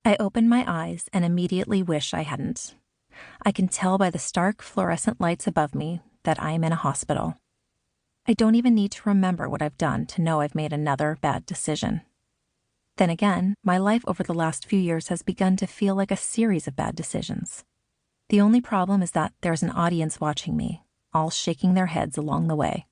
I open my eyes and immediately wish I hadn't. I can tell by the stark fluorescent lights above me that I am in a hospital. I don't even need to remember what I've done to know I've made another bad decision. Then again, my life over the last few years has begun to feel like a series of bad decisions. The only problem is that there's an audience watching me, all shaking their heads along the way.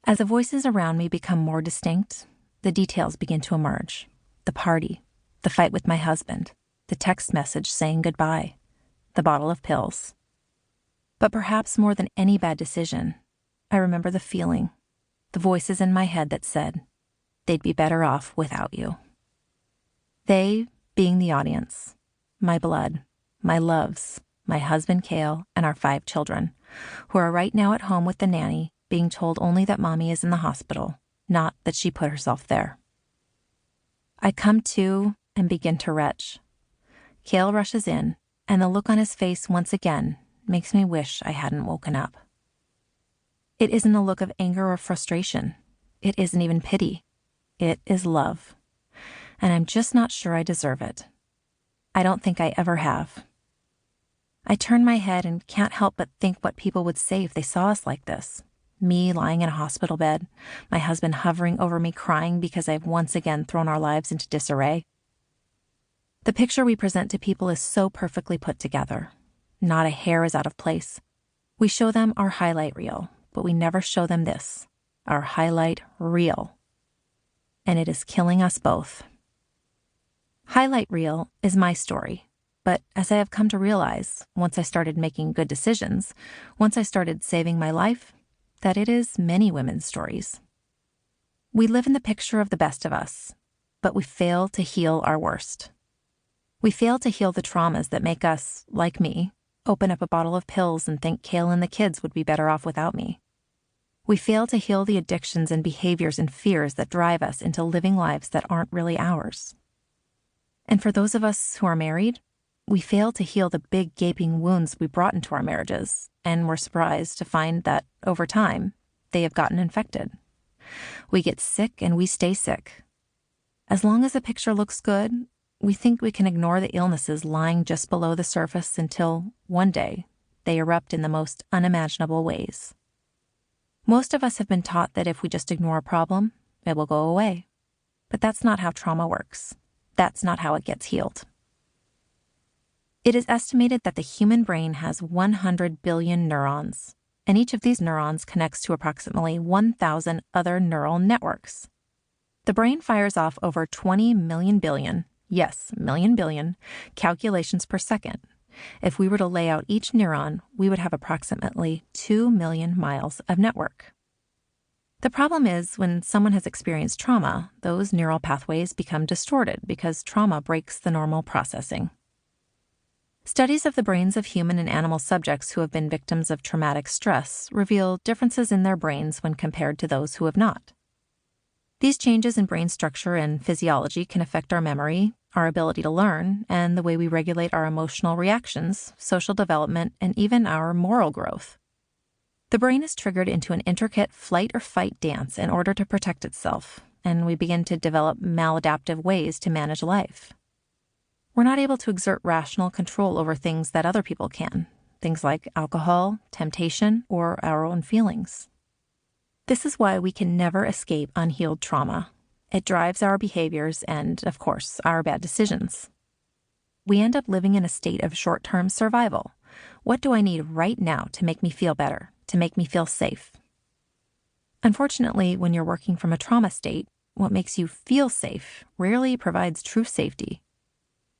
As the voices around me become more distinct, the details begin to emerge. The party, the fight with my husband, the text message saying goodbye, the bottle of pills. But perhaps more than any bad decision, I remember the feeling, the voices in my head that said, they'd be better off without you. They being the audience, my blood, my loves, my husband Cale, and our 5 children, who are right now at home with the nanny, being told only that Mommy is in the hospital, not that she put herself there. I come to and begin to retch. Cale rushes in, and the look on his face once again makes me wish I hadn't woken up. It isn't a look of anger or frustration. It isn't even pity. It is love. And I'm just not sure I deserve it. I don't think I ever have. I turn my head and can't help but think what people would say if they saw us like this. Me lying in a hospital bed, my husband hovering over me crying because I've once again thrown our lives into disarray. The picture we present to people is so perfectly put together. Not a hair is out of place. We show them our highlight reel, but we never show them this, our highlight reel. And it is killing us both. Highlight reel is my story, but as I have come to realize, once I started making good decisions, once I started saving my life, that it is many women's stories. We live in the picture of the best of us, but we fail to heal our worst. We fail to heal the traumas that make us, like me, open up a bottle of pills and think Cale and the kids would be better off without me. We fail to heal the addictions and behaviors and fears that drive us into living lives that aren't really ours. And for those of us who are married, we fail to heal the big gaping wounds we brought into our marriages, and we're surprised to find that, over time, they have gotten infected. We get sick and we stay sick. As long as the picture looks good, we think we can ignore the illnesses lying just below the surface until, one day, they erupt in the most unimaginable ways. Most of us have been taught that if we just ignore a problem, it will go away. But that's not how trauma works. That's not how it gets healed. It is estimated that the human brain has 100 billion neurons, and each of these neurons connects to approximately 1,000 other neural networks. The brain fires off over 20 million billion, yes, million billion, calculations per second. If we were to lay out each neuron, we would have approximately 2 million miles of network. The problem is, when someone has experienced trauma, those neural pathways become distorted because trauma breaks the normal processing. Studies of the brains of human and animal subjects who have been victims of traumatic stress reveal differences in their brains when compared to those who have not. These changes in brain structure and physiology can affect our memory, our ability to learn, and the way we regulate our emotional reactions, social development, and even our moral growth. The brain is triggered into an intricate flight or fight dance in order to protect itself, and we begin to develop maladaptive ways to manage life. We're not able to exert rational control over things that other people can, things like alcohol, temptation, or our own feelings. This is why we can never escape unhealed trauma. It drives our behaviors and, of course, our bad decisions. We end up living in a state of short-term survival. What do I need right now to make me feel better, to make me feel safe? Unfortunately, when you're working from a trauma state, what makes you feel safe rarely provides true safety.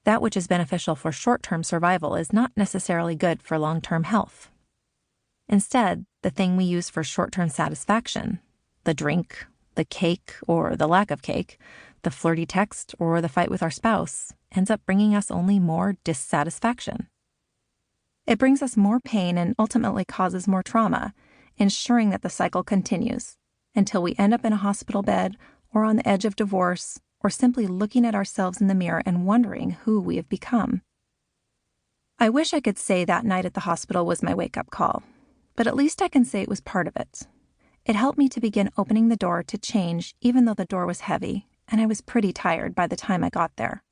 That which is beneficial for short-term survival is not necessarily good for long-term health. Instead, the thing we use for short-term satisfaction, the drink, the cake or the lack of cake, the flirty text or the fight with our spouse, ends up bringing us only more dissatisfaction. It brings us more pain and ultimately causes more trauma, ensuring that the cycle continues until we end up in a hospital bed or on the edge of divorce or simply looking at ourselves in the mirror and wondering who we have become. I wish I could say that night at the hospital was my wake-up call, but at least I can say it was part of it. It helped me to begin opening the door to change even though the door was heavy, and I was pretty tired by the time I got there.